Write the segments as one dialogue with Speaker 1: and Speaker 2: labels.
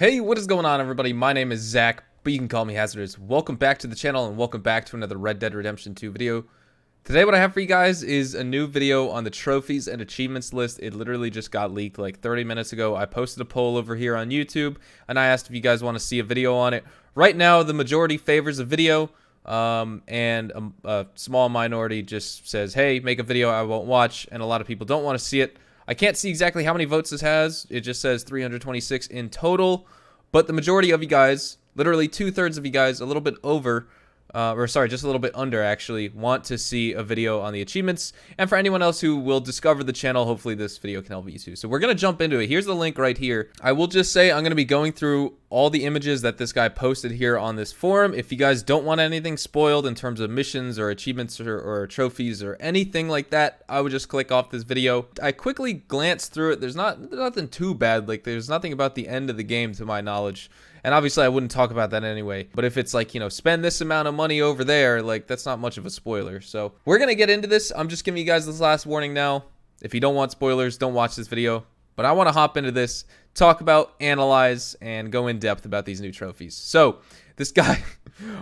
Speaker 1: Hey, what is going on, everybody? My name is Zach, but you can call me Hazardous. Welcome back to the channel and welcome back to another Red Dead Redemption 2 video. Today what I have for you guys is a new video on the Trophies and Achievements list. It literally just got leaked like 30 minutes ago. I posted a poll over here on YouTube and I asked if you guys want to see a video on it. Right now, the majority favors a video and a small minority just says, hey, make a video I won't watch, and a lot of people don't want to see it. I can't see exactly how many votes this has. It just says 326 in total. But the majority of you guys, literally 2/3 of you guys, a little bit over, just a little bit under actually, want to see a video on the achievements. And for anyone else who will discover the channel, hopefully this video can help you too. So we're going to jump into it. Here's the link right here. I will just say I'm going to be going through all the images that this guy posted here on this forum. If you guys don't want anything spoiled in terms of missions or achievements or trophies or anything like that, I would just click off this video. I quickly glanced through it. There's nothing too bad. Like, there's nothing about the end of the game to my knowledge. And obviously I wouldn't talk about that anyway. But if it's like, you know, spend this amount of money over there, like, that's not much of a spoiler. So we're going to get into this. I'm just giving you guys this last warning now. If you don't want spoilers, don't watch this video. But I want to hop into this, talk about, analyze, and go in depth about these new trophies. So this guy,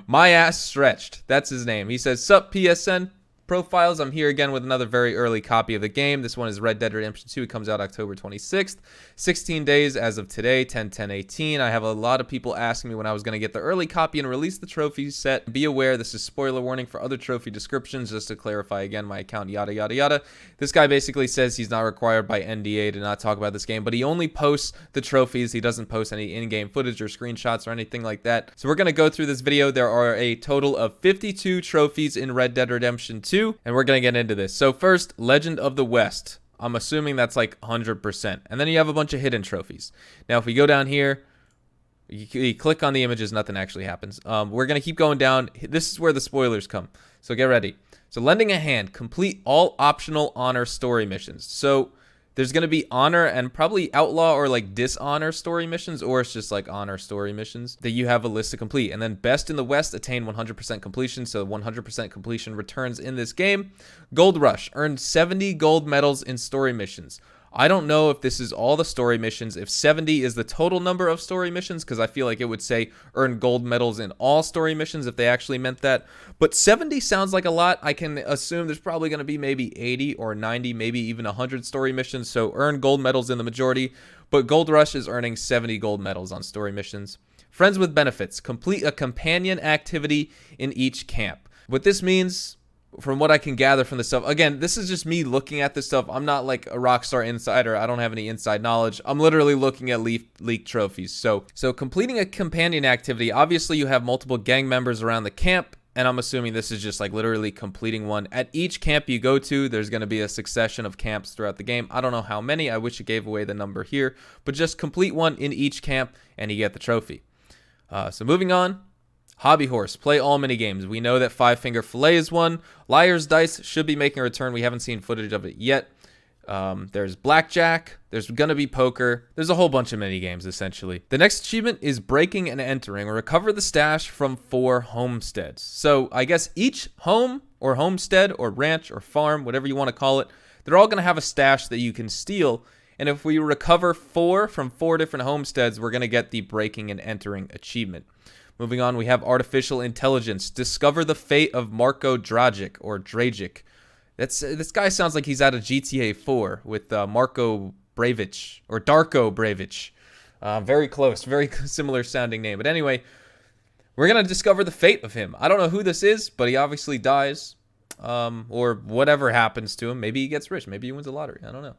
Speaker 1: my ass stretched. That's his name. He says, sup PSN profiles. I'm here again with another very early copy of the game. This one is Red Dead Redemption 2. It comes out October 26th. 16 days as of today, 10/10/18. I have a lot of people asking me when I was going to get the early copy and release the trophy set. Be aware, this is spoiler warning for other trophy descriptions. Just to clarify again, my account, yada, yada, yada. This guy basically says he's not required by NDA to not talk about this game, but he only posts the trophies. He doesn't post any in-game footage or screenshots or anything like that. So we're going to go through this video. There are a total of 52 trophies in Red Dead Redemption 2. And we're going to get into this. So first, Legend of the West. I'm assuming that's like 100%. And then you have a bunch of hidden trophies. Now, if we go down here, you click on the images, nothing actually happens. We're going to keep going down. This is where the spoilers come. So get ready. So lending a hand, complete all optional honor story missions. So there's going to be honor and probably outlaw or like dishonor story missions, or it's just like honor story missions that you have a list to complete. And then best in the West, attain 100% completion. So 100% completion returns in this game. Gold Rush, earned 70 gold medals in story missions. I don't know if this is all the story missions, if 70 is the total number of story missions, because I feel like it would say earn gold medals in all story missions if they actually meant that. But 70 sounds like a lot. I can assume there's probably going to be maybe 80 or 90, maybe even 100 story missions. So earn gold medals in the majority. But Gold Rush is earning 70 gold medals on story missions. Friends with benefits, complete a companion activity in each camp. What this means, from what I can gather from this stuff, again, this is just me looking at this stuff. I'm not like a Rockstar insider. I don't have any inside knowledge. I'm literally looking at leaked trophies. So completing a companion activity, obviously you have multiple gang members around the camp, and I'm assuming this is just like literally completing one. At each camp you go to, there's going to be a succession of camps throughout the game. I don't know how many. I wish it gave away the number here, but just complete one in each camp and you get the trophy. So moving on. Hobby Horse, play all minigames. We know that Five Finger Fillet is one. Liar's Dice should be making a return. We haven't seen footage of it yet. There's Blackjack. There's going to be Poker. There's a whole bunch of minigames, essentially. The next achievement is Breaking and Entering. Recover the stash from 4 homesteads. So I guess each home or homestead or ranch or farm, whatever you want to call it, they're all going to have a stash that you can steal. And if we recover 4 from 4 different homesteads, we're going to get the Breaking and Entering achievement. Moving on, we have Artificial Intelligence. Discover the fate of Marko Dragic, or Dragic. This guy sounds like he's out of GTA 4 with Marko Bravic, or Darko Bravic. Very close, very similar sounding name. But anyway, we're going to discover the fate of him. I don't know who this is, but he obviously dies, or whatever happens to him. Maybe he gets rich. Maybe he wins the lottery. I don't know.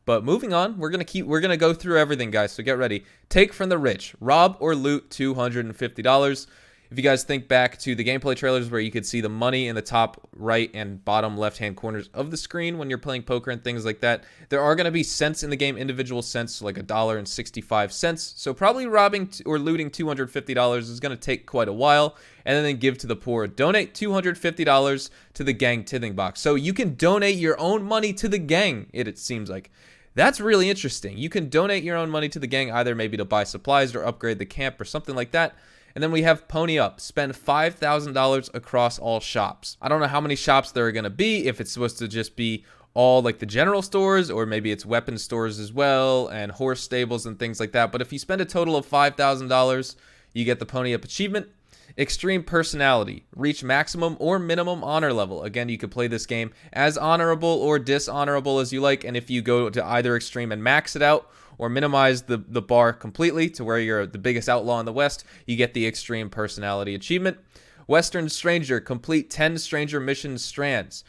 Speaker 1: But moving on, we're gonna go through everything, guys. So get ready. Take from the rich. Rob or loot $250. If you guys think back to the gameplay trailers where you could see the money in the top right and bottom left-hand corners of the screen when you're playing poker and things like that, there are going to be cents in the game, individual cents, so like $1.65. So probably robbing or looting $250 is going to take quite a while, and then give to the poor. Donate $250 to the gang tithing box. So you can donate your own money to the gang, it seems like. That's really interesting. You can donate your own money to the gang, either maybe to buy supplies or upgrade the camp or something like that. And then we have Pony Up. Spend $5,000 across all shops. I don't know how many shops there are going to be, if it's supposed to just be all like the general stores, or maybe it's weapon stores as well, and horse stables and things like that. But if you spend a total of $5,000, you get the Pony Up achievement. Extreme personality. Reach maximum or minimum honor level. Again, you could play this game as honorable or dishonorable as you like, and if you go to either extreme and max it out, or minimize the bar completely to where you're the biggest outlaw in the West, you get the extreme personality achievement. Western Stranger. Complete 10 stranger mission strands.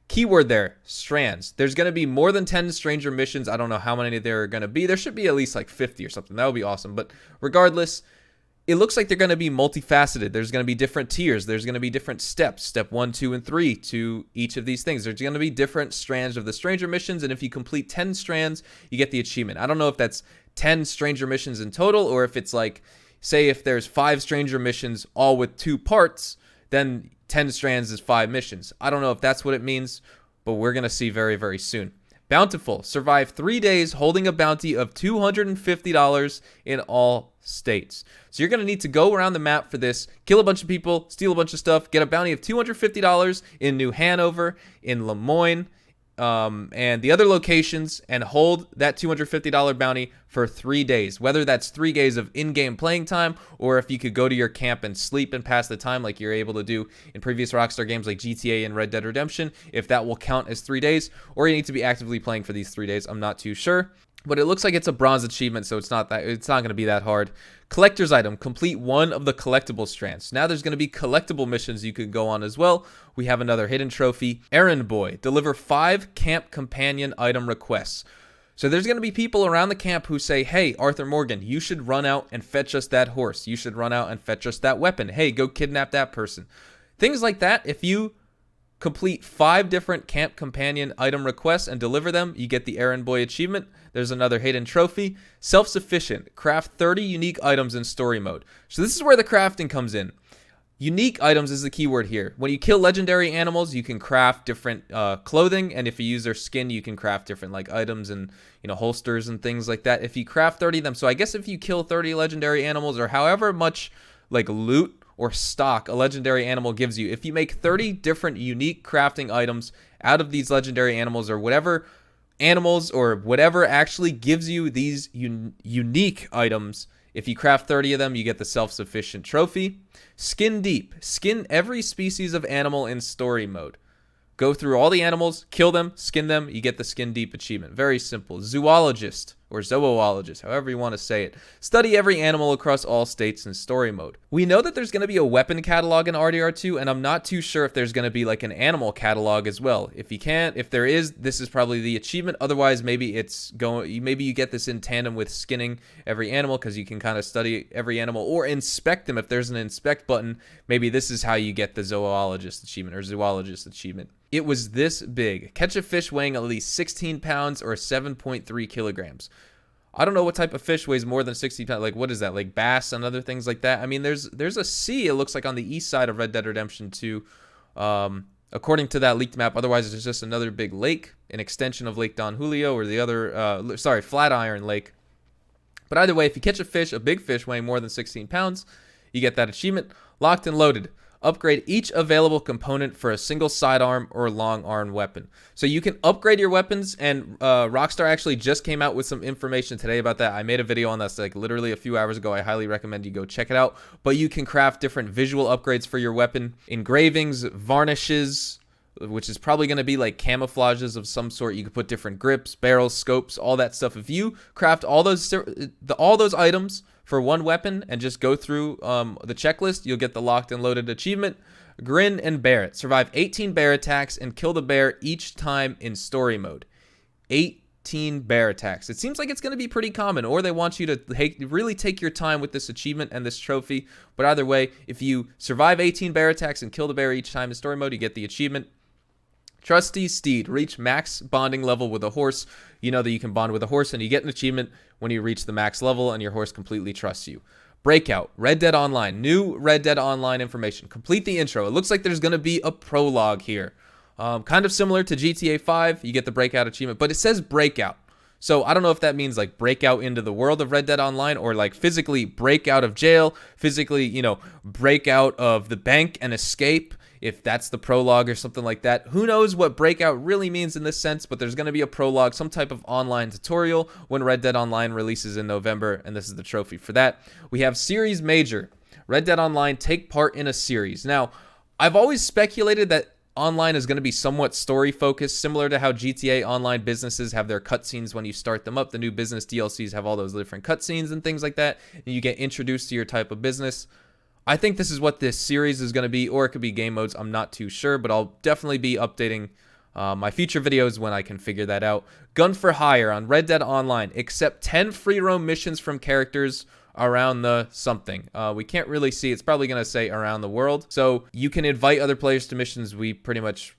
Speaker 1: Keyword there, strands. There's going to be more than 10 stranger missions. I don't know how many there are going to be. There should be at least like 50 or something. That would be awesome. But regardless, it looks like they're going to be multifaceted. There's going to be different tiers. There's going to be different steps. Step 1, 2, and 3 to each of these things. There's going to be different strands of the stranger missions. And if you complete 10 strands, you get the achievement. I don't know if that's 10 stranger missions in total, or if it's like, say if there's 5 stranger missions all with 2 parts, then 10 strands is 5 missions. I don't know if that's what it means, but we're going to see very, very soon. Bountiful. Survive 3 days holding a bounty of $250 in all states. So you're going to need to go around the map for this, kill a bunch of people, steal a bunch of stuff, get a bounty of $250 in New Hanover, in Lemoyne, and the other locations, and hold that $250 bounty for 3 days. Whether that's 3 days of in-game playing time, or if you could go to your camp and sleep and pass the time like you're able to do in previous Rockstar games like GTA and Red Dead Redemption, if that will count as 3 days, or you need to be actively playing for these 3 days. I'm not too sure. But it looks like it's a bronze achievement, so it's not going to be that hard. Collector's item. Complete 1 of the collectible strands. Now there's going to be collectible missions you could go on as well. We have another hidden trophy. Errand Boy. Deliver 5 camp companion item requests. So there's going to be people around the camp who say, hey, Arthur Morgan, you should run out and fetch us that horse. You should run out and fetch us that weapon. Hey, go kidnap that person. Things like that. If you complete 5 different camp companion item requests and deliver them, you get the Errand Boy achievement. There's another hidden trophy. Self-sufficient. Craft 30 unique items in story mode. So this is where the crafting comes in. Unique items is the keyword here. When you kill legendary animals, you can craft different clothing, and if you use their skin, you can craft different like items and holsters and things like that. If you craft 30 of them, so I guess if you kill 30 legendary animals, or however much like loot or stock a legendary animal gives you, if you make 30 different unique crafting items out of these legendary animals, or whatever animals or whatever actually gives you these unique items, if you craft 30 of them, you get the self-sufficient trophy. Skin deep. Skin every species of animal in story mode. Go through all the animals, kill them, skin them, you get the skin deep achievement. Very simple. Zoologist, or zoologist, however you want to say it. Study every animal across all states in story mode. We know that there's going to be a weapon catalog in RDR2, and I'm not too sure if there's going to be like an animal catalog as well. If there is, this is probably the achievement. Otherwise, maybe you get this in tandem with skinning every animal, because you can kind of study every animal or inspect them. If there's an inspect button, maybe this is how you get the zoologist achievement or zoologist achievement. It was this big. Catch a fish weighing at least 16 pounds or 7.3 kilograms. I don't know what type of fish weighs more than 60 pounds. Like, what is that? Like bass and other things like that? I mean, there's a sea, it looks like, on the east side of Red Dead Redemption 2, according to that leaked map. Otherwise, it's just another big lake, an extension of Lake Don Julio, or the other, Flatiron Lake. But either way, if you catch a big fish weighing more than 16 pounds, you get that achievement. Locked and loaded. Upgrade each available component for a single sidearm or long arm weapon. So you can upgrade your weapons, and Rockstar actually just came out with some information today about that. I made a video on this like literally a few hours ago. I highly recommend you go check it out. But you can craft different visual upgrades for your weapon. Engravings, varnishes, which is probably going to be like camouflages of some sort. You can put different grips, barrels, scopes, all that stuff. If you craft all those items for one weapon and just go through the checklist, you'll get the locked and loaded achievement. Grin and bear it. Survive 18 bear attacks and kill the bear each time in story mode. 18 bear attacks. It seems like it's going to be pretty common, or they want you to really take your time with this achievement and this trophy. But either way, if you survive 18 bear attacks and kill the bear each time in story mode, you get the achievement. Trusty Steed. Reach max bonding level with a horse. You know that you can bond with a horse, and you get an achievement when you reach the max level and your horse completely trusts you. Breakout. Red Dead Online. New Red Dead Online information. Complete the intro. It looks like there's going to be a prologue here. Kind of similar to GTA 5. You get the breakout achievement, but it says breakout. So I don't know if that means like break out into the world of Red Dead Online, or like physically break out of jail, physically, break out of the bank and escape. if that's the prologue or something like that. Who knows what breakout really means in this sense, but there's going to be a prologue, some type of online tutorial when Red Dead Online releases in November, and this is the trophy for that. We have Series Major. Red Dead Online, take part in a series. Now, I've always speculated that Online is going to be somewhat story focused, similar to how GTA Online businesses have their cutscenes when you start them up. The new business DLCs have all those different cutscenes and things like that, and you get introduced to your type of business. I think this is what this series is going to be, or it could be game modes. I'm not too sure, but I'll definitely be updating my future videos when I can figure that out. Gun for hire on Red Dead Online. Accept 10 free roam missions from characters around the something. We can't really see. It's probably going to say around the world. So you can invite other players to missions. We pretty much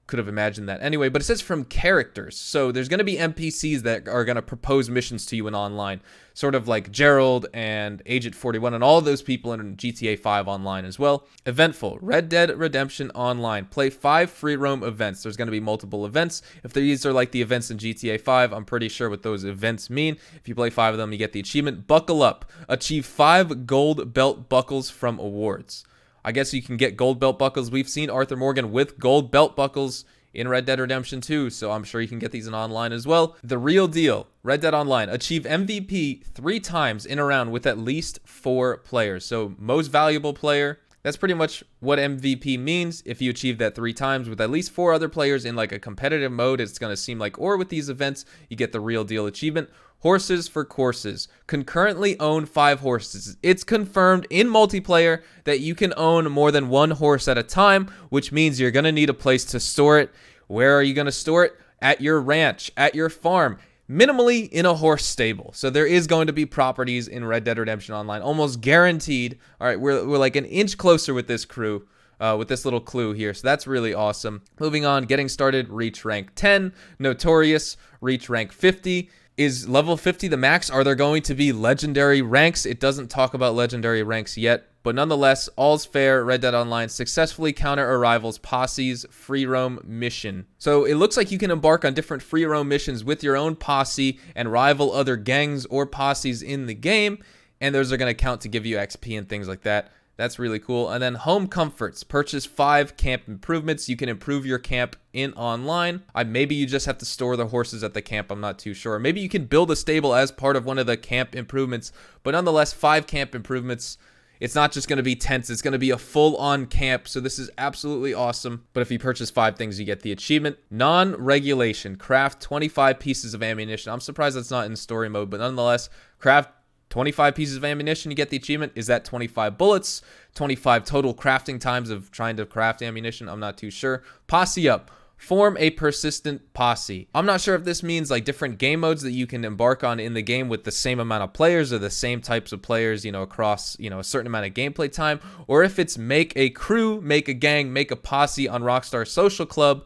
Speaker 1: could have imagined that anyway, but it says from characters. So there's going to be NPCs that are going to propose missions to you in online, sort of like Gerald and Agent 41 and all those people in GTA 5 online as well. Eventful, Red Dead Redemption Online. Play 5 free roam events. There's going to be multiple events. If these are like the events in GTA 5, I'm pretty sure what those events mean. If you play 5 of them, you get the achievement. Buckle up. Achieve 5 gold belt buckles from awards. I guess you can get gold belt buckles. We've seen Arthur Morgan with gold belt buckles in Red Dead Redemption 2, so I'm sure you can get these in online as well. The real deal, Red Dead Online. Achieve MVP 3 times in a round with at least 4 players. So most valuable player, that's pretty much what MVP means. If you achieve that 3 times with at least 4 other players in like a competitive mode, it's going to seem like, or with these events, you get the real deal achievement. Horses for courses. Concurrently own 5 horses. It's confirmed in multiplayer that you can own more than 1 horse at a time, which means you're going to need a place to store it. Where are you going to store it? At your ranch, at your farm, minimally in a horse stable. So there is going to be properties in Red Dead Redemption Online, almost guaranteed. All right, we're like an inch closer with this crew. With this little clue here. So that's really awesome. Moving on, getting started, reach rank 10. Notorious, reach rank 50. Is level 50 the max? Are there going to be legendary ranks? It doesn't talk about legendary ranks yet, but nonetheless, all's fair. Red Dead Online successfully counter a rival's posse's free roam mission. So it looks like you can embark on different free roam missions with your own posse and rival other gangs or posses in the game, and those are going to count to give you XP and things like that. That's really cool. And then home comforts. Purchase 5 camp improvements. You can improve your camp in online. Maybe you just have to store the horses at the camp. I'm not too sure. Maybe you can build a stable as part of one of the camp improvements. But nonetheless, 5 camp improvements. It's not just going to be tents. It's going to be a full-on camp. So this is absolutely awesome. But if you purchase 5 things, you get the achievement. Non-regulation. Craft 25 pieces of ammunition. I'm surprised that's not in story mode. But nonetheless, craft 25 pieces of ammunition, you get the achievement. Is that 25 bullets? 25 total crafting times of trying to craft ammunition? I'm not too sure. Posse up. Form a persistent posse. I'm not sure if this means like different game modes that you can embark on in the game with the same amount of players or the same types of players, you know, across, you know, a certain amount of gameplay time, or if it's make a crew, make a gang, make a posse on Rockstar Social Club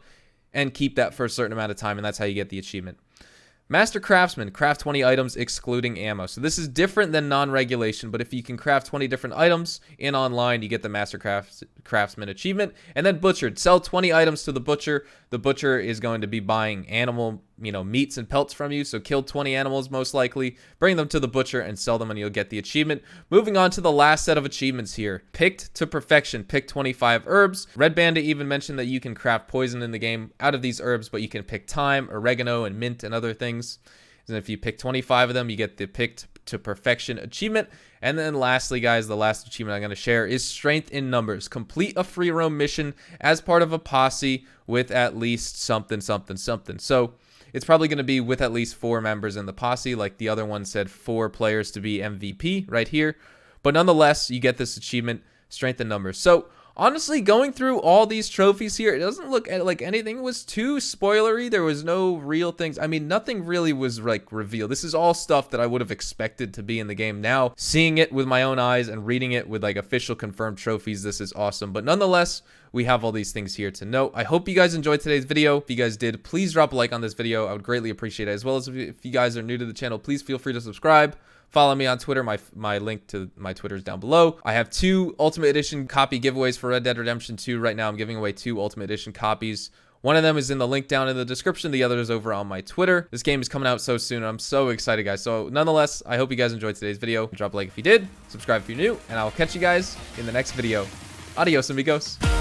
Speaker 1: and keep that for a certain amount of time, and that's how you get the achievement. Master Craftsman, craft 20 items excluding ammo. So this is different than non-regulation, but if you can craft 20 different items in online, you get the Master Craftsman achievement. And then Butchered, sell 20 items to the Butcher. The Butcher is going to be buying animal, you know, meats and pelts from you. So kill 20 animals most likely, bring them to the Butcher and sell them and you'll get the achievement. Moving on to the last set of achievements here. Picked to perfection, pick 25 herbs. Red Bandit even mentioned that you can craft poison in the game out of these herbs, but you can pick thyme, oregano, and mint and other things. And if you pick 25 of them, you get the picked to perfection achievement. And then lastly, guys, the last achievement I'm going to share is strength in numbers. Complete a free roam mission as part of a posse with at least something. So it's probably going to be with at least 4 members in the posse, like the other one said, 4 players to be MVP right here. But nonetheless, you get this achievement, strength in numbers. So honestly, going through all these trophies here, it doesn't look like anything was too spoilery. There was no real things. I mean, nothing really was like revealed. This is all stuff that I would have expected to be in the game. Now, seeing it with my own eyes and reading it with like official confirmed trophies, this is awesome. But nonetheless, we have all these things here to note. I hope you guys enjoyed today's video. If you guys did, please drop a like on this video. I would greatly appreciate it. As well as if you guys are new to the channel, please feel free to subscribe. Follow me on Twitter. My link to my Twitter is down below. I have 2 Ultimate Edition copy giveaways for Red Dead Redemption 2. Right now, I'm giving away 2 Ultimate Edition copies. One of them is in the link down in the description. The other is over on my Twitter. This game is coming out so soon. I'm so excited, guys. So nonetheless, I hope you guys enjoyed today's video. Drop a like if you did. Subscribe if you're new. And I'll catch you guys in the next video. Adios, amigos.